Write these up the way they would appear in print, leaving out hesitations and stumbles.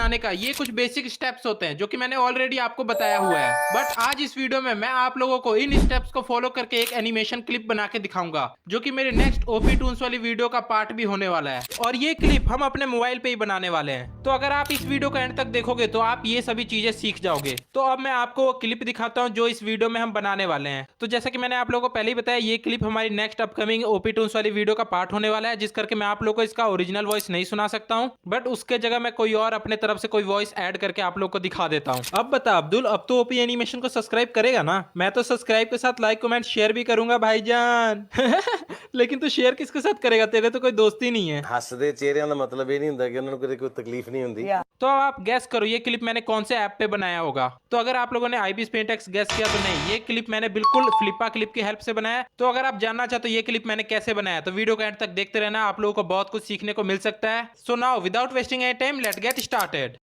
बनाने का ये कुछ बेसिक स्टेप्स होते हैं जो कि मैंने ऑलरेडी आपको बताया हुआ है। बट आज इस वीडियो में मैं आप लोगों को इन स्टेप्स को फॉलो करके एक एनिमेशन क्लिप बना के दिखाऊंगा जो कि मेरे नेक्स्ट ओपी टून्स वाली वीडियो का पार्ट भी होने वाला है। और ये क्लिप हम अपने मोबाइल पे ही बनाने वाले हैं। तो अगर आप इस वीडियो का एंड तक देखोगे तो आप ये सभी चीजें सीख जाओगे। तो अब मैं आपको वो क्लिप दिखाता हूँ जो इस वीडियो में हम बनाने वाले हैं। तो जैसा कि मैंने आप लोगों को पहले ही बताया, ये क्लिप हमारी नेक्स्ट अपकमिंग ओपी टून्स वाली वीडियो का पार्ट होने वाला है, जिस करके मैं आप लोगों को इसका ओरिजिनल वॉइस नहीं सुना सकता हूँ, बट उसके जगह मैं कोई और अपने तरफ से कोई वॉइस ऐड करके आप लोग को दिखा देता हूँ। अब बता अब्दुल, अब तो ओपी एनिमेशन को सब्सक्राइब करेगा ना? मैं तो सब्सक्राइब के साथ लाइक कमेंट शेयर भी करूंगा भाईजान। लेकिन तू शेयर किसके साथ करेगा? तेरे तो कोई दोस्त ही नहीं है। हੱਸਦੇ ਚਿਹਰਿਆਂ ਦਾ ਮਤਲਬ ਇਹ ਨਹੀਂ ਹੁੰਦਾ ਕਿ ਉਹਨਾਂ ਨੂੰ ਕੋਈ ਤਕਲੀਫ नहीं ਹੁੰਦੀ। तो अब आप गैस करो ये क्लिप मैंने कौन से ऐप पे बनाया होगा। तो अगर आप लोगों ने आईबीएस पेंट एक्स गैस किया तो नहीं, ये क्लिप मैंने बिल्कुल फ्लिपा क्लिप की हेल्प से बनाया। तो अगर आप जानना चाहते हो ये क्लिप मैंने कैसे बनाया तो वीडियो को एंड तक देखते रहना, आप लोगों को बहुत कुछ सीखने को मिल सकता है। So now without wasting any time let's get started.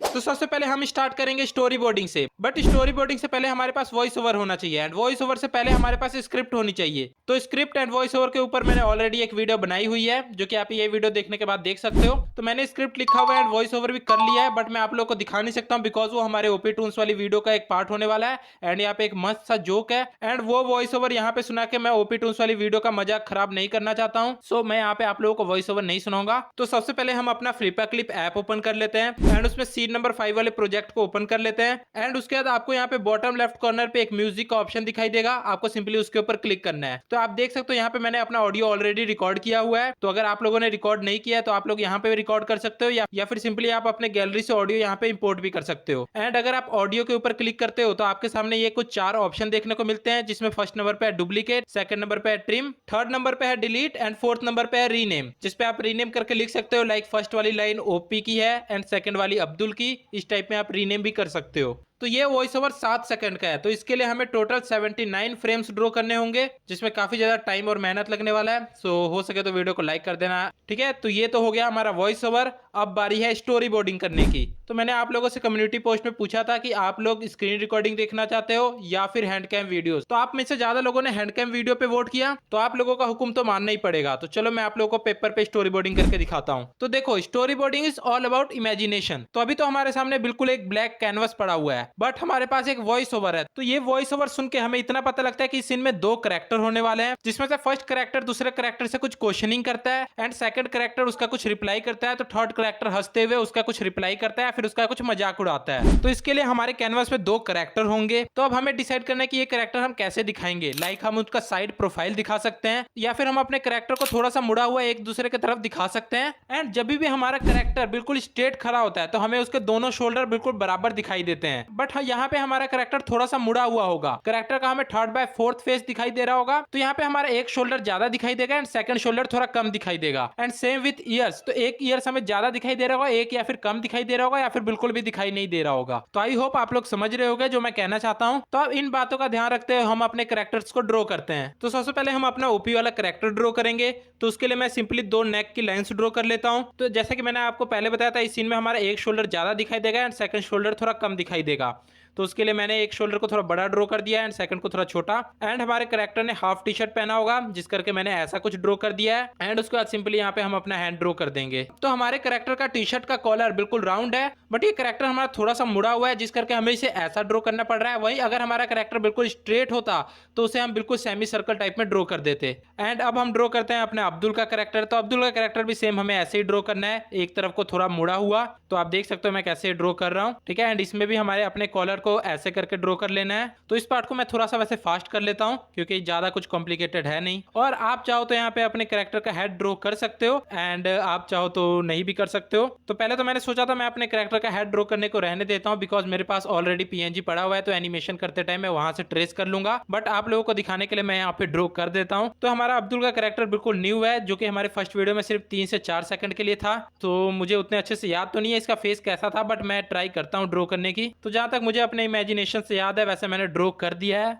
तो सबसे पहले हम स्टार्ट करेंगे स्टोरी बोर्डिंग से, बट स्टोरी बोर्डिंग से पहले हमारे पास वॉइस ओवर होना चाहिए एंड वॉइस ओवर से पहले हमारे पास स्क्रिप्ट होनी चाहिए। तो स्क्रिप्ट एंड वॉइस ओवर के ऊपर मैंने ऑलरेडी एक वीडियो बनाई हुई है जो कि आप ये वीडियो देखने के बाद देख सकते हो। तो मैंने स्क्रिप्ट लिखा हुआ है एंड वॉइस ओवर भी कर लिया है, बट मैं आप लोगों को दिखा नहीं सकता हूँ बिकॉज वो हमारे ओपी टून्स वाली वीडियो का एक पार्ट होने वाला है एंड यहाँ पे एक मस्त सा जोक है एंड वो वॉइस ओवर यहाँ पे सुना के मैं ओपी टून्स वाली वीडियो का मजाक खराब नहीं करना चाहता हूँ। सो मैं यहाँ पे आप लोगों को वॉइस ओवर नहीं सुनाऊंगा। तो सबसे पहले हम अपना फ्लिपा क्लिप ऐप ओपन कर लेते हैं एंड उसमें सीन नंबर 5 वाले प्रोजेक्ट को ओपन कर लेते हैं एंड उसके बाद आपको यहाँ पे बॉटम लेफ्ट कॉर्नर पे एक म्यूजिक का ऑप्शन दिखाई देगा, आपको सिंपली उसके ऊपर क्लिक करना है। तो आप देख सकते हो यहाँ पे मैंने अपना ऑडियो ऑलरेडी रिकॉर्ड किया हुआ है। तो अगर आप लोगों ने रिकॉर्ड नहीं किया है तो आप लोग यहाँ पे रिकॉर्ड कर सकते हो या फिर सिंपली आप अपने गैलरी से ऑडियो यहाँ पे इंपोर्ट भी कर सकते हो। एंड अगर आप ऑडियो के ऊपर क्लिक करते हो तो आपके सामने ये कुछ 4 ऑप्शन देखने को मिलते हैं, जिसमें फर्स्ट नंबर पे है डुप्लीकेट, सेकंड नंबर पे है ट्रिम, थर्ड नंबर पे है डिलीट एंड फोर्थ नंबर पे है रीनेम, जिसपे आप रीनेम करके लिख सकते हो। लाइक फर्स्ट वाली लाइन ओपी की है एंड सेकंड वाली अब्दुल की, इस टाइप में आप रीनेम भी कर सकते हो। तो ये वॉइस ओवर 7 सेकंड का है, तो इसके लिए हमें टोटल 79 फ्रेम्स ड्रॉ करने होंगे, जिसमें काफी ज्यादा टाइम और मेहनत लगने वाला है। सो हो सके तो वीडियो को लाइक कर देना, ठीक है। तो ये तो हो गया हमारा वॉइस ओवर। अब बारी है स्टोरी बोर्डिंग करने की। तो मैंने आप लोगों से कम्युनिटी पोस्ट में पूछा था कि आप लोग स्क्रीन रिकॉर्डिंग देखना चाहते हो या फिर हैंड कैम वीडियोस। तो आप में से ज्यादा लोगों ने हैंड कैम वीडियो पे वोट किया, तो आप लोगों का हुक्म तो मानना ही पड़ेगा। तो चलो मैं आप लोगों को पेपर पे स्टोरी बोर्डिंग करके दिखाता हूँ। तो देखो, story boarding is all about imagination. तो अभी तो हमारे सामने बिल्कुल एक ब्लैक कैनवस पड़ा हुआ है, बट हमारे पास एक वॉइस ओवर है। तो ये वॉइस ओवर सुन के हमें इतना पता लगता है कि इस सीन में 2 कैरेक्टर होने वाले हैं, जिसमें से फर्स्ट कैरेक्टर दूसरे कैरेक्टर से कुछ क्वेश्चनिंग करता है एंड सेकंड कैरेक्टर उसका कुछ रिप्लाई करता है। तो थर्ड कैरेक्टर हंसते हुए उसका कुछ रिप्लाई करता है, फिर उसका कुछ मजाक उड़ाता है। तो इसके लिए हमारे कैनवास पे 2 कैरेक्टर होंगे। तो अब हमें डिसाइड करना है कि ये कैरेक्टर हम कैसे दिखाएंगे। लाइक हम उसका साइड प्रोफाइल दिखा सकते हैं या फिर हम अपने कैरेक्टर को थोड़ा सा मुड़ा हुआ एक दूसरे की तरफ दिखा सकते हैं। एंड जब भी हमारा कैरेक्टर बिल्कुल स्ट्रेट खड़ा होता है तो हमें उसके दोनों शोल्डर बिल्कुल बराबर दिखाई देते हैं। बट यहाँ पे हमारा कैरेक्टर थोड़ा सा मुड़ा हुआ होगा, कैरेक्टर का हमें 3rd बाय 4th फेस दिखाई दे रहा होगा। तो यहाँ पे हमारा एक शोल्डर ज्यादा दिखाई देगा एंड सेकंड शोल्डर थोड़ा कम दिखाई देगा। एंड सेम विथ ईयर्स, तो एक ईयर्स हमें ज्यादा दिखाई दे रहा होगा, एक या फिर कम दिखाई दे रहा होगा या फिर बिल्कुल भी दिखाई नहीं दे रहा होगा। तो आई होप आप लोग समझ रहे होंगे जो मैं कहना चाहता हूँ। तो अब इन बातों का ध्यान रखते हुए हम अपने कैरेक्टर्स को ड्रॉ करते हैं। तो सबसे पहले हम अपना ओपी वाला कैरेक्टर ड्रॉ करेंगे। तो उसके लिए मैं सिंपली 2 नेक की लाइंस ड्रॉ कर लेता हूँ। तो जैसा कि मैंने आपको पहले बताया था, इस सीन में हमारा एक शोल्डर ज्यादा दिखाई देगा एंड सेकंड शोल्डर थोड़ा कम दिखाई देगा। तो उसके लिए मैंने एक शोल्डर को थोड़ा बड़ा ड्रॉ कर दिया एंड सेकंड को थोड़ा छोटा। एंड हमारे कैरेक्टर ने हाफ टी शर्ट पहना होगा, जिस करके मैंने ऐसा कुछ ड्रॉ कर दिया है। एंड उसके बाद सिंपली यहाँ पे हम अपना हैंड ड्रॉ कर देंगे। तो हमारे कैरेक्टर का टी शर्ट का कॉलर बिल्कुल राउंड है, बट ये कैरेक्टर हमारा थोड़ा सा मुड़ा हुआ है, जिस करके हमें इसे ऐसा ड्रॉ करना पड़ रहा है। वहीं अगर हमारा कैरेक्टर बिल्कुल स्ट्रेट होता तो उसे हम बिल्कुल सेमी सर्कल टाइप में ड्रॉ कर देते। एंड अब हम ड्रॉ करते हैं अपने अब्दुल का कैरेक्टर। तो अब्दुल का कैरेक्टर भी सेम हमें ऐसे ही ड्रॉ करना है, एक तरफ को थोड़ा मुड़ा हुआ। तो आप देख सकते हो मैं कैसे ड्रॉ कर रहा हूँ, ठीक है। एंड इसमें भी हमारे अपने कॉलर को ऐसे करके ड्रॉ कर लेना है। तो इस पार्ट को मैं थोड़ा सा वैसे फास्ट कर लेता हूँ क्योंकि ज्यादा कुछ कॉम्प्लिकेटेड है नहीं। और आप चाहो तो यहाँ पे अपने कैरेक्टर का हेड ड्रॉ कर सकते हो एंड आप चाहो तो नहीं भी कर सकते हो। तो पहले तो मैंने सोचा था मैं अपने कैरेक्टर का हेड ड्रॉ करने को रहने देता हूँ बिकॉज मेरे पास ऑलरेडी पीएनजी पड़ा हुआ है, तो एनिमेशन करते टाइम मैं वहां से ट्रेस कर लूंगा। बट आप लोगों को दिखाने के लिए मैं यहाँ पे ड्रॉ कर देता हूँ। तो हमारा अब्दुल का कैरेक्टर बिल्कुल न्यू है, जो कि हमारे फर्स्ट वीडियो में सिर्फ 3 से 4 सेकंड के लिए था। तो मुझे उतने अच्छे से याद तो नहीं है इसका फेस कैसा था, बट मैं ट्राई करता हूँ ड्रॉ करने की। तो जहां तक मुझे अपने इमेजिनेशन से याद है वैसे मैंने ड्रॉ कर दिया है।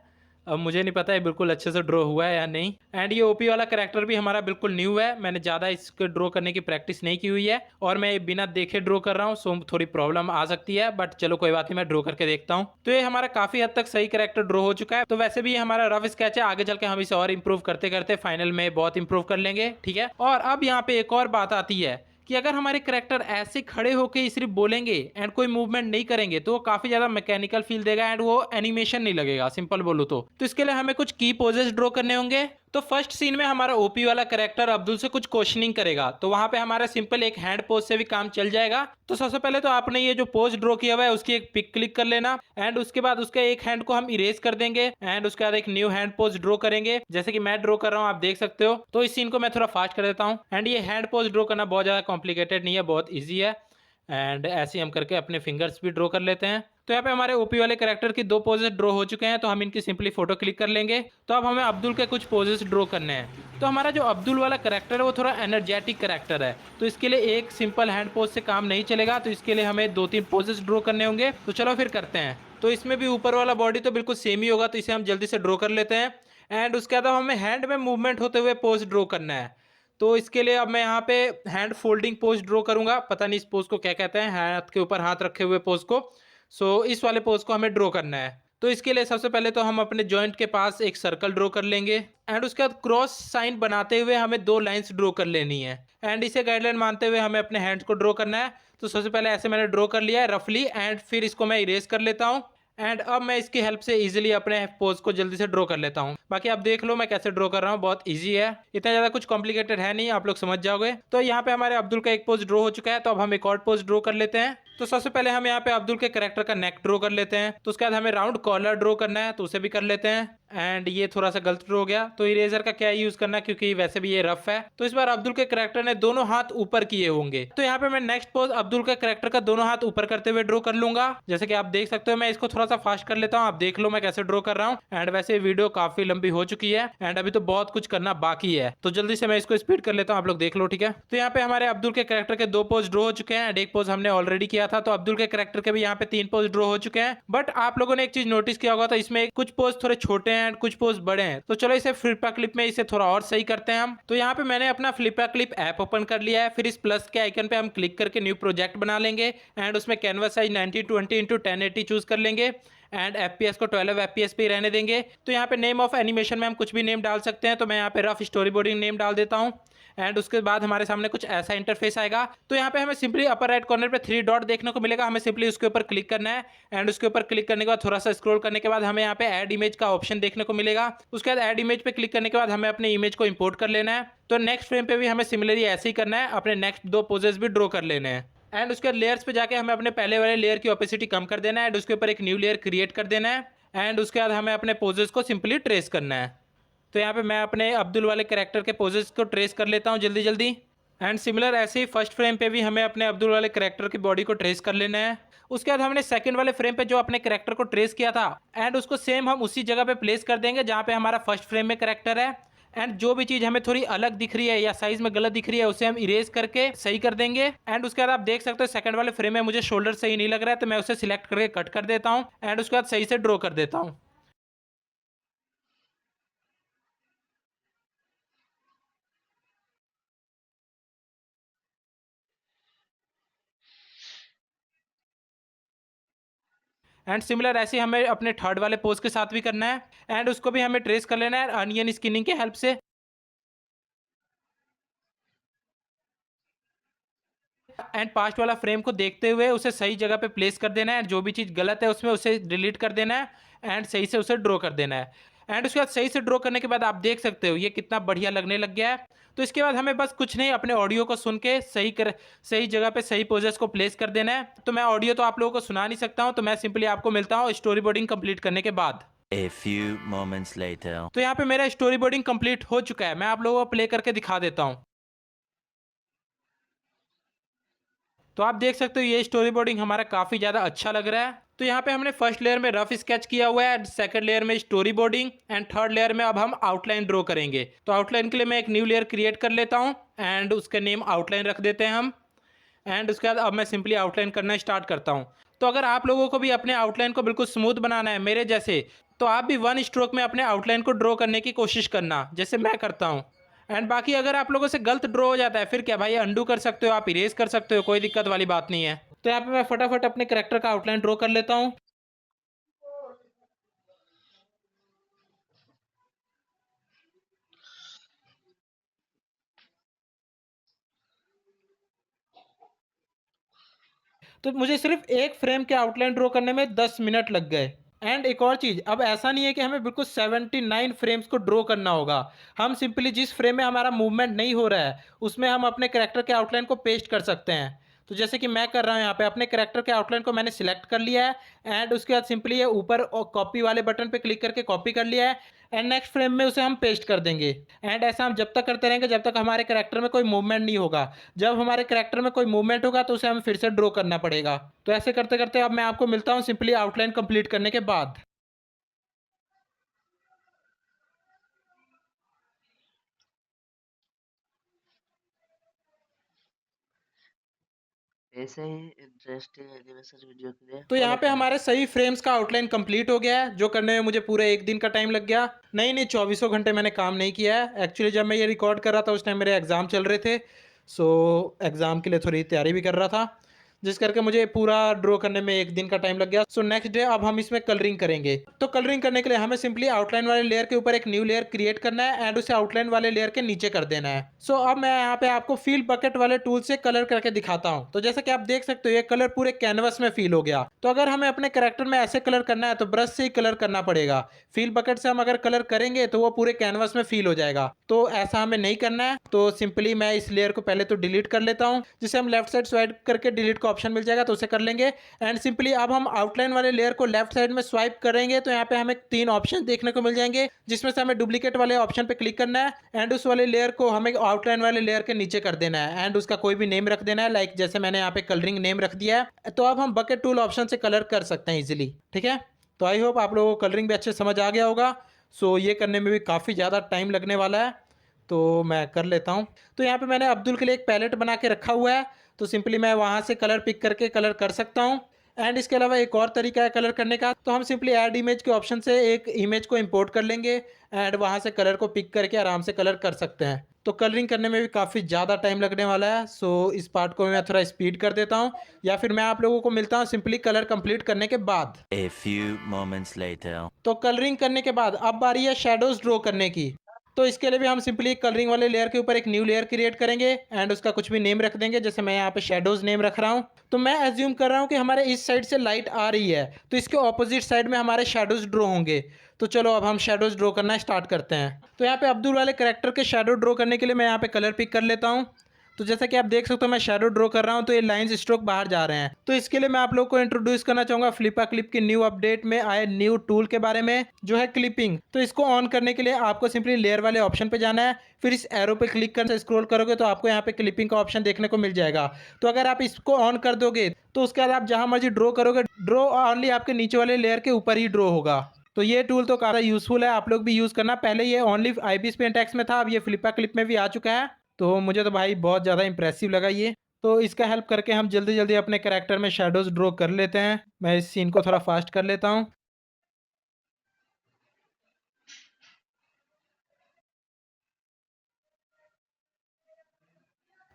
अब मुझे नहीं पता है बिल्कुल अच्छे से ड्रॉ हुआ है या नहीं। एंड ये ओपी वाला कैरेक्टर भी हमारा बिल्कुल न्यू है, मैंने ज़्यादा इसको ड्रॉ करने की प्रैक्टिस नहीं की हुई है और मैं बिना देखे ड्रॉ कर रहा हूँ, सो थोड़ी प्रॉब्लम आ सकती है, बट चलो कोई बात नहीं, मैं ड्रॉ करके देखता हूँ। तो ये हमारा काफ़ी हद तक सही कैरेक्टर ड्रॉ हो चुका है। तो वैसे भी ये हमारा रफ स्केच है, आगे चल के हम इसे और इंप्रूव करते करते फाइनल में बहुत इंप्रूव कर लेंगे, ठीक है। और अब यहाँ पे एक और बात आती है कि अगर हमारे करेक्टर ऐसे खड़े होके सिर्फ बोलेंगे एंड कोई मूवमेंट नहीं करेंगे तो वो काफी ज्यादा मैकेनिकल फील देगा एंड वो एनिमेशन नहीं लगेगा, सिंपल बोलूं तो इसके लिए हमें कुछ की पोजेस ड्रॉ करने होंगे। तो फर्स्ट सीन में हमारा ओपी वाला करेक्टर अब्दुल से कुछ क्वेश्चनिंग करेगा, तो वहां पे हमारा सिंपल एक हैंड पोज से भी काम चल जाएगा। तो सबसे पहले तो आपने ये जो पोज ड्रॉ किया हुआ है उसकी एक पिक क्लिक कर लेना एंड उसके बाद उसका एक हैंड को हम इरेज कर देंगे एंड उसके बाद एक न्यू हैंड पोज ड्रॉ करेंगे, जैसे कि मैं ड्रॉ कर रहा हूँ, आप देख सकते हो। तो इस सीन को मैं थोड़ा फास्ट कर देता हूँ एंड ये हैंड पोज ड्रॉ करना बहुत ज्यादा कॉम्प्लिकेटेड नहीं है, बहुत ईजी है। एंड ऐसे ही हम करके अपने फिंगर्स भी ड्रॉ कर लेते हैं। तो यहाँ पे हमारे ओपी वाले कैरेक्टर की 2 पोजेस ड्रॉ हो चुके हैं, तो हम इनकी सिंपली फोटो क्लिक कर लेंगे। तो अब हमें अब्दुल के कुछ पोजेस ड्रॉ करने हैं। तो हमारा जो अब्दुल वाला कैरेक्टर है वो थोड़ा एनर्जेटिक कैरेक्टर है, तो इसके लिए एक सिंपल हैंड पोज से काम नहीं चलेगा, तो इसके लिए हमें 2-3 पोजेस ड्रॉ करने होंगे। तो चलो फिर करते हैं। तो इसमें भी ऊपर वाला बॉडी तो बिल्कुल सेम ही होगा, तो इसे हम जल्दी से ड्रॉ कर लेते हैं। एंड उसके बाद हमें हैंड में मूवमेंट होते हुए पोज ड्रॉ करना है। तो इसके लिए अब मैं यहाँ पे हैंड फोल्डिंग पोज ड्रॉ करूंगा, पता नहीं इस पोज को क्या कहते हैं, हाथ के ऊपर हाथ रखे हुए पोज को। सो इस वाले पोज को हमें ड्रॉ करना है। तो इसके लिए सबसे पहले तो हम अपने जॉइंट के पास एक सर्कल ड्रॉ कर लेंगे एंड उसके बाद क्रॉस साइन बनाते हुए हमें 2 लाइंस ड्रॉ कर लेनी है एंड इसे गाइडलाइन मानते हुए हमें अपने हैंड्स को ड्रॉ करना है। तो सबसे पहले ऐसे मैंने ड्रॉ कर लिया है रफली एंड फिर इसको मैं इरेज कर लेता हूँ एंड अब मैं इसकी हेल्प से इजीली अपने पोज को जल्दी से ड्रॉ कर लेता हूँ। बाकी आप देख लो मैं कैसे ड्रॉ कर रहा हूँ, बहुत इजी है, इतना ज़्यादा कुछ कॉम्प्लिकेटेड है नहीं, आप लोग समझ जाओगे। तो यहाँ पे हमारे अब्दुल का एक पोज ड्रॉ हो चुका है, तो अब हम एक और पोज ड्रॉ कर लेते हैं। तो सबसे पहले हम यहाँ पे अब्दुल के कैरेक्टर का नेक ड्रॉ कर लेते हैं, तो उसके बाद हमें राउंड कॉलर ड्रॉ करना है, तो उसे भी कर लेते हैं। एंड ये थोड़ा सा गलत ड्रॉ हो गया, तो इरेजर का क्या यूज करना है क्योंकि वैसे भी ये रफ है। तो इस बार अब्दुल के कैरेक्टर ने दोनों हाथ ऊपर किए होंगे, तो यहाँ पे मैं नेक्स्ट पोज अब्दुल के कैरेक्टर का दोनों हाथ ऊपर करते हुए ड्रॉ कर लूंगा, जैसे कि आप देख सकते हो। मैं इसको थोड़ा सा फास्ट कर लेता हूँ, आप देख लो मैं कैसे ड्रॉ कर रहा हूँ। एंड वैसे वीडियो काफी लंबी हो चुकी है एंड अभी तो बहुत कुछ करना बाकी है, तो जल्दी से मैं इसको स्पीड कर लेता हूँ, आप लोग देख लो, ठीक है। तो यहाँ पे हमारे अब्दुल के कैरेक्टर के 2 पोज ड्रॉ हो चुके हैं एंड एक पोज हमने ऑलरेडी किया था, तो अब्दुल के कैरेक्टर के भी यहाँ पे 3 पोज ड्रॉ हो चुके हैं। बट आप लोगों ने एक चीज नोटिस किया होगा, तो इसमें कुछ पोज थोड़े छोटे हैं एंड कुछ पोज बड़े हैं, तो चलो इसे फ्लिपा क्लिप में इसे थोड़ा और सही करते हैं हम। तो यहाँ पे मैंने अपना फ्लिपा क्लिप ऐप ओपन कर लिया है, फिर इस प्लस के आइकन पे हम क्लिक करके न्यू प्रोजेक्ट बना लेंगे एंड उसमें कैनवास साइज 1920x1080 चूज कर लेंगे एंड एफपीएस को 12 एफपीएस पे ही रहने देंगे। तो यहाँ पे नेम ऑफ एनिमेशन में हम कुछ भी नेम डाल सकते हैं, तो मैं यहाँ पे रफ स्टोरी बोर्डिंग नेम डाल देता हूँ एंड उसके बाद हमारे सामने कुछ ऐसा इंटरफेस आएगा। तो यहाँ पे हमें सिंपली अपर राइट कॉर्नर पे 3 डॉट देखने को मिलेगा, हमें सिंपली उसके ऊपर क्लिक करना है एंड उसके ऊपर क्लिक करने के बाद थोड़ा सा स्क्रॉल करने के बाद हमें यहाँ पे ऐड इमेज का ऑप्शन देखने को मिलेगा। उसके बाद ऐड इमेज पे क्लिक करने के बाद हमें अपने इमेज को इंपोर्ट कर लेना है। तो नेक्स्ट फ्रेम पे भी हमें सिमिलरली ऐसे ही करना है, अपने नेक्स्ट 2 पोजेस भी ड्रॉ कर लेने हैं एंड उसके बाद लेयर्स पे जाके हमें अपने पहले वाले लेयर की ओपेसिटी कम कर देना है एंड उसके ऊपर एक न्यू लेयर क्रिएट कर देना है एंड उसके बाद हमें अपने पोजेस को सिंपली ट्रेस करना है। तो यहाँ पे मैं अपने अब्दुल वाले कैरेक्टर के पोजेस को ट्रेस कर लेता हूँ जल्दी जल्दी एंड सिमिलर ऐसे ही फर्स्ट फ्रेम पे भी हमें अपने अब्दुल वाले कैरेक्टर की बॉडी को ट्रेस कर लेना है। उसके बाद हमने सेकंड वाले फ्रेम पे जो अपने कैरेक्टर को ट्रेस किया था एंड उसको सेम हम उसी जगह पे प्लेस कर देंगे जहाँ पे हमारा फर्स्ट फ्रेम में कैरेक्टर है एंड जो भी चीज हमें थोड़ी अलग दिख रही है या साइज में गलत दिख रही है उसे हम इरेज करके सही कर देंगे एंड उसके बाद आप देख सकते हो सेकंड वाले फ्रेम में मुझे शोल्डर सही नहीं लग रहा है, तो मैं उसे सिलेक्ट करके कट कर देता हूँ एंड उसके बाद सही से ड्रॉ कर देता हूँ। एंड सिमिलर ऐसे हमें अपने थर्ड वाले पोज के साथ भी करना है एंड उसको भी हमें ट्रेस कर लेना है अनियन स्किनिंग के हेल्प से एंड पास्ट वाला फ्रेम को देखते हुए उसे सही जगह पे प्लेस कर देना है एंड जो भी चीज़ गलत है उसमें उसे डिलीट कर देना है एंड सही से उसे ड्रॉ कर देना है एंड उसके बाद सही से ड्रॉ करने के बाद आप देख सकते हो ये कितना बढ़िया लगने लग गया है। तो इसके बाद हमें बस कुछ नहीं अपने ऑडियो को सुन के सही जगह पे सही पोजेस को प्लेस कर देना है। तो मैं ऑडियो तो आप लोगों को सुना नहीं सकता हूँ, तो मैं सिंपली आपको मिलता हूँ स्टोरी बोर्डिंग कंप्लीट करने के बाद। A few moments later. तो यहाँ पे मेरा स्टोरी बोर्डिंग कंप्लीट हो चुका है, मैं आप लोगों को प्ले करके दिखा देता हूँ। तो आप देख सकते हो ये स्टोरी बोर्डिंग हमारा काफ़ी ज़्यादा अच्छा लग रहा है। तो यहाँ पे हमने फर्स्ट लेयर में रफ स्केच किया हुआ है, सेकंड लेयर में story boarding and third layer में अब हम आउटलाइन ड्रॉ करेंगे। तो आउटलाइन के लिए मैं एक न्यू लेयर क्रिएट कर लेता हूँ एंड उसका नेम आउटलाइन रख देते हैं हम एंड उसके बाद अब मैं सिंपली आउटलाइन करना स्टार्ट करता हूँ। तो अगर आप लोगों को भी अपने आउटलाइन को बिल्कुल स्मूथ बनाना है मेरे जैसे, तो आप भी वन स्ट्रोक में अपने आउटलाइन को ड्रॉ करने की कोशिश करना, जैसे मैं करता हूँ। एंड बाकी अगर आप लोगों से गलत ड्रॉ हो जाता है फिर क्या भाई, अंडू कर सकते हो, आप इरेज कर सकते हो, कोई दिक्कत वाली बात नहीं है। तो यहाँ पे मैं फटाफट अपने कैरेक्टर का आउटलाइन ड्रॉ कर लेता हूँ। तो मुझे सिर्फ एक फ्रेम के आउटलाइन ड्रॉ करने में 10 मिनट लग गए। एंड एक और चीज़, अब ऐसा नहीं है कि हमें बिल्कुल 79 फ्रेम्स को ड्रॉ करना होगा। हम सिंपली जिस फ्रेम में हमारा मूवमेंट नहीं हो रहा है उसमें हम अपने कैरेक्टर के आउटलाइन को पेस्ट कर सकते हैं। तो जैसे कि मैं कर रहा हूँ, यहाँ पे अपने कैरेक्टर के आउटलाइन को मैंने सिलेक्ट कर लिया है। एंड उसके बाद सिंपली ये ऊपर कॉपी वाले बटन पे क्लिक करके कॉपी कर लिया है। एंड नेक्स्ट फ्रेम में उसे हम पेस्ट कर देंगे। एंड ऐसा हम जब तक करते रहेंगे जब तक हमारे कैरेक्टर में कोई मूवमेंट नहीं होगा। जब हमारे कैरेक्टर में कोई मूवमेंट होगा तो उसे हमें फिर से ड्रॉ करना पड़ेगा। तो ऐसे करते करते अब मैं आपको मिलता हूँ सिंपली आउटलाइन कंप्लीट करने के बाद। ऐसे ही इंटरेस्टिंग एनिमेशन वीडियो के लिए तो यहाँ फॉलो पे करें। हमारे सही फ्रेम्स का आउटलाइन कंप्लीट हो गया है, जो करने में मुझे पूरे एक दिन का टाइम लग गया। नहीं नहीं, चौबीसों घंटे मैंने काम नहीं किया है। एक्चुअली जब मैं ये रिकॉर्ड कर रहा था उस टाइम मेरे एग्ज़ाम चल रहे थे। सो एग्ज़ाम के लिए थोड़ी तैयारी भी कर रहा था, जिस करके मुझे पूरा ड्रॉ करने में एक दिन का टाइम लग गया। सो नेक्स्ट डे अब हम इसमें कलरिंग करेंगे। तो कलरिंग करने के लिए हमें सिंपली आउटलाइन वाले लेयर के ऊपर एक न्यू लेयर क्रिएट करना है एंड उसे आउटलाइन वाले लेयर के नीचे कर देना है। सो अब मैं यहाँ पे आपको फील बकेट वाले टूल से कलर करके दिखाता हूँ। तो जैसा कि आप देख सकते हो ये कलर पूरे कैनवस में फील हो गया। तो अगर हमें अपने कैरेक्टर में ऐसे कलर करना है तो ब्रश से ही कलर करना पड़ेगा। फील बकेट से हम अगर कलर करेंगे तो वो पूरे कैनवस में फील हो जाएगा। तो ऐसा हमें नहीं करना है। तो सिंपली मैं इस लेयर को पहले तो डिलीट कर लेता हूँ, जिसे हम लेफ्ट साइड स्वाइप करके डिलीट का ऑप्शन मिल जाएगा तो उसे कर लेंगे। एंड सिंपली अब हम आउटलाइन वाले लेयर को लेफ्ट साइड में स्वाइप करेंगे तो यहाँ पे हमें 3 ऑप्शन देखने को मिल जाएंगे, जिसमें से हमें डुप्लीकेट वाले ऑप्शन पे क्लिक करना है एंड उस वाले लेयर को हमें आउटलाइन वाले लेयर के नीचे कर देना है एंड उसका कोई भी नेम रख देना है, लाइक जैसे मैंने यहाँ पे कलरिंग नेम रख दिया है। तो अब हम बकेट टूल ऑप्शन से कलर कर सकते हैं इजिली। ठीक है, तो आई होप आप लोगों को कलरिंग भी अच्छे समझ आ गया होगा। सो ये करने में भी काफ़ी ज़्यादा टाइम लगने वाला है, तो मैं कर लेता हूँ। तो यहाँ पे मैंने अब्दुल के लिए एक पैलेट बना के रखा हुआ है, तो सिंपली मैं वहाँ से कलर पिक करके कलर कर सकता हूँ। एंड इसके अलावा एक और तरीका है कलर करने का, तो हम सिंपली ऐड इमेज के ऑप्शन से एक इमेज को इंपोर्ट कर लेंगे एंड वहाँ से कलर को पिक करके आराम से कलर कर सकते हैं। तो कलरिंग करने में भी काफ़ी ज़्यादा टाइम लगने वाला है। सो इस पार्ट को मैं थोड़ा स्पीड कर देता हूँ, या फिर मैं आप लोगों को मिलता हूँ सिंपली कलर कंप्लीट करने के बाद। A few moments later. तो कलरिंग करने के बाद अब बारी है शेडोज ड्रॉ करने की। तो इसके लिए भी हम सिंपली कलरिंग वाले लेयर के ऊपर एक न्यू लेयर क्रिएट करेंगे एंड उसका कुछ भी नेम रख देंगे, जैसे मैं यहाँ पे शेडोज नेम रख रहा हूँ। तो मैं एज्यूम कर रहा हूँ कि हमारे इस साइड से लाइट आ रही है, तो इसके ऑपोजिट साइड में हमारे शेडोज ड्रॉ होंगे। तो चलो अब हम शेडोज ड्रॉ करना स्टार्ट करते हैं। तो यहाँ पे अब्दुल वाले कैरेक्टर के शेडो ड्रॉ करने के लिए मैं यहाँ पे कलर पिक कर लेता हूँ। तो जैसा कि आप देख सकते हो मैं शेडो ड्रॉ कर रहा हूँ तो ये लाइंस स्ट्रोक बाहर जा रहे हैं। तो इसके लिए मैं आप लोग को इंट्रोड्यूस करना चाहूँगा फ्लिपा क्लिप की न्यू अपडेट में आए न्यू टूल के बारे में, जो है क्लिपिंग। तो इसको ऑन करने के लिए आपको सिंपली लेयर वाले ऑप्शन पे जाना है, फिर इस एरो पे क्लिक करके स्क्रॉल करोगे तो आपको यहाँ पे क्लिपिंग का ऑप्शन देखने को मिल जाएगा। तो अगर आप इसको ऑन कर दोगे तो उसके बाद आप जहाँ मर्जी ड्रॉ करोगे, ड्रॉ ऑनली आपके नीचे वाले लेयर के ऊपर ही ड्रॉ होगा। तो ये टूल तो काफ़ी यूज़फुल है, आप लोग भी यूज़ करना। पहले ये ओनली आईपीएस पेंट एक्स में था, अब ये फ्लिपा क्लिप में भी आ चुका है। तो मुझे तो भाई बहुत ज़्यादा इंप्रेसिव लगा ये। तो इसका हेल्प करके हम जल्दी जल्दी अपने कैरेक्टर में शेडोज़ ड्रॉ कर लेते हैं। मैं इस सीन को थोड़ा फास्ट कर लेता हूँ।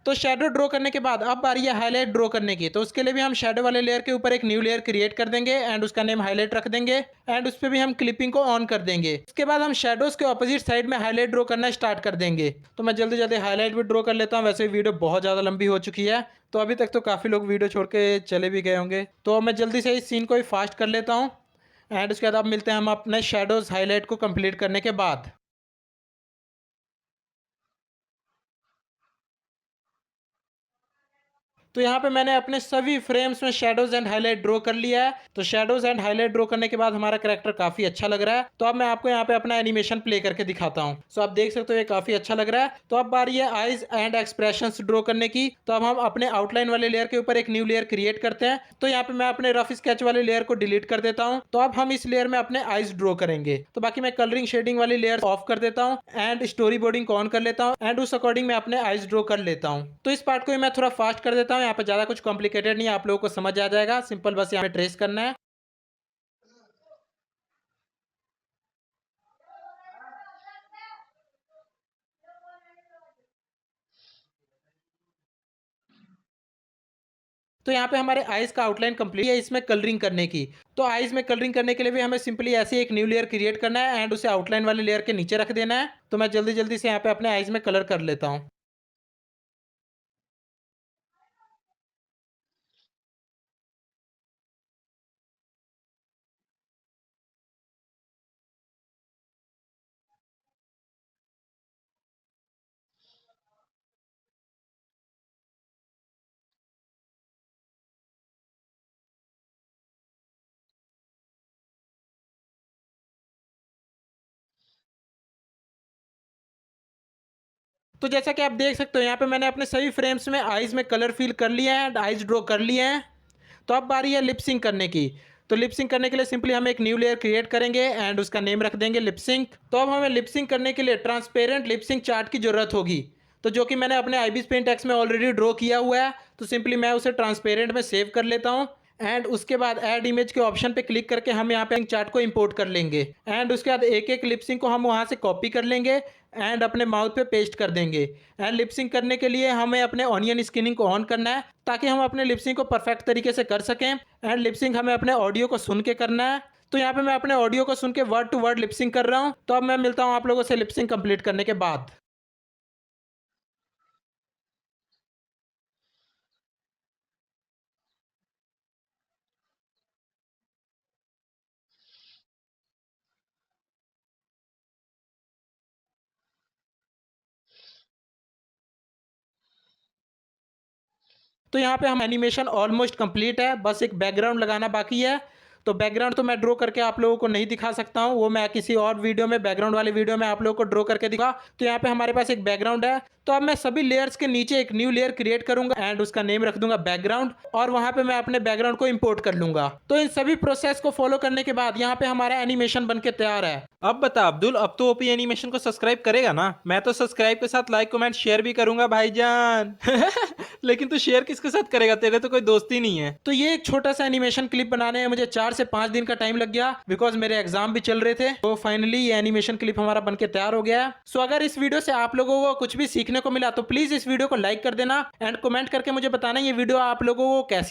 तो शेडो ड्रॉ करने के बाद अब बारी है हाईलाइट ड्रॉ करने की। तो उसके लिए भी हम शेडो वाले लेयर के ऊपर एक न्यू लेयर क्रिएट कर देंगे एंड उसका नेम हाईलाइट रख देंगे एंड उस पर भी हम क्लिपिंग को ऑन कर देंगे। उसके बाद हम शेडोज के ऑपोजिट साइड में हाईलाइट ड्रॉ करना स्टार्ट कर देंगे। तो मैं जल्दी जल्दी हाईलाइट भी ड्रॉ कर लेता हूँ। वैसे वीडियो बहुत ज़्यादा लंबी हो चुकी है, तो अभी तक तो काफ़ी लोग वीडियो छोड़ के चले भी गए होंगे। तो मैं जल्दी से इस सीन को ही फास्ट कर लेता हूँ एंड उसके बाद अब मिलते हैं हम अपने शेडोज हाईलाइट को कंप्लीट करने के बाद। तो यहाँ पे मैंने अपने सभी फ्रेम्स में शेडोज एंड हाईलाइट ड्रॉ कर लिया है। तो शेडोज एंड हाईलाइट ड्रॉ करने के बाद हमारा कैरेक्टर काफी अच्छा लग रहा है। तो अब मैं आपको यहाँ पे अपना एनिमेशन प्ले करके दिखाता हूँ। सो आप देख सकते हो ये काफी अच्छा लग रहा है। तो अब बारी है आईज एंड एक्सप्रेशंस ड्रॉ करने की। तो अब हम अपने आउटलाइन वाले लेयर के ऊपर एक न्यू लेयर क्रिएट करते हैं। तो यहाँ पे मैं अपने रफ स्केच वाले लेयर को डिलीट कर देता हूँ। तो अब हम इस लेयर में अपने आईज ड्रॉ करेंगे। तो बाकी मैं कलरिंग शेडिंग वाली लेयर ऑफ कर देता हूँ एंड स्टोरी बोर्डिंग को ऑन कर लेता हूँ एंड उस अकॉर्डिंग मैं अपने आईज ड्रॉ कर लेता हूँ। तो इस पार्ट को मैं थोड़ा फास्ट कर देता हूँ। यहाँ पे ज्यादा कुछ कॉम्प्लिकेटेड नहीं है, आप लोगों को समझ आ जाएगा। सिंपल बस यहाँ पे ट्रेस करना है। तो यहाँ पे हमारे आइज का आउटलाइन कंप्लीट है इसमें कलरिंग करने की। तो आइज में कलरिंग करने के लिए भी हमें सिंपली ऐसे एक न्यू लेयर क्रिएट करना है एंड उसे आउटलाइन वाले लेयर के नीचे रख देना है। तो मैं जल्दी जल्दी से यहाँ पे अपने आइज में कलर कर लेता हूँ। तो जैसा कि आप देख सकते हो यहाँ पे मैंने अपने सभी फ्रेम्स में आइज में कलर फिल कर लिया है एंड आइज ड्रॉ कर लिए हैं। तो अब बारी है लिपसिंग करने की। तो लिपसिंग करने के लिए सिंपली हम एक न्यू लेयर क्रिएट करेंगे एंड उसका नेम रख देंगे लिपसिंग। तो अब हमें लिपसिंग करने के लिए ट्रांसपेरेंट लिपसिंग चार्ट की जरूरत होगी। तो जो कि मैंने अपने आईबीएस पेंट एक्स में ऑलरेडी ड्रॉ किया हुआ है। तो सिंपली मैं उसे ट्रांसपेरेंट में सेव कर लेता हूँ एंड उसके बाद ऐड इमेज के ऑप्शन पे क्लिक करके हम यहाँ पे चार्ट को इंपोर्ट कर लेंगे एंड उसके बाद एक एक लिपसिंग को हम वहाँ से कॉपी कर लेंगे एंड अपने माउथ पे पेस्ट कर देंगे। एंड लिपसिंग करने के लिए हमें अपने ऑनियन स्किनिंग को ऑन करना है ताकि हम अपने लिपसिंग को परफेक्ट तरीके से कर सकें। एंड लिपसिंग हमें अपने ऑडियो को सुन के करना है। तो यहाँ पे मैं अपने ऑडियो को सुन के वर्ड टू वर्ड लिपसिंग कर रहा हूँ। तो अब मैं मिलता हूँ आप लोगों से लिपसिंग कंप्लीट करने के बाद। तो यहाँ पे हम एनिमेशन ऑलमोस्ट कंप्लीट है, बस एक बैकग्राउंड लगाना बाकी है। तो बैकग्राउंड तो मैं ड्रॉ करके आप लोगों को नहीं दिखा सकता हूँ, वो मैं किसी और वीडियो में बैकग्राउंड वाली वीडियो में आप लोगों को ड्रॉ करके दिखा। तो यहाँ पे हमारे पास एक बैकग्राउंड है। तो अब मैं सभी लेयर्स के नीचे एक न्यू लेयर क्रिएट करूंगा एंड उसका नेम रख दूंगा बैकग्राउंड और वहां पे मैं अपने बैकग्राउंड को इंपोर्ट कर लूंगा। तो इन सभी प्रोसेस को फॉलो करने के बाद यहाँ पे हमारा एनिमेशन बनके तैयार है। अब बता अब्दुल, अब तो ओपी एनिमेशन को सब्सक्राइब करेगा ना? मैं तो सब्सक्राइब के साथ लाइक कमेंट शेयर भी करूंगा भाईजान। लेकिन तू शेयर किसके साथ करेगा, तेरे तो कोई दोस्त ही नहीं है। तो ये एक छोटा सा एनिमेशन क्लिप बनाने में मुझे 4 से 5 दिन का टाइम लग गया बिकॉज मेरे एग्जाम भी चल रहे थे। तो फाइनली ये एनिमेशन क्लिप हमारा बनके तैयार हो गया। सो अगर इस वीडियो से आप लोगों को कुछ भी सीखने को मिला तो प्लीज इस वीडियो को लाइक कर देना एंड कमेंट करके मुझे बताना ये वीडियो आप लोगों को कैसी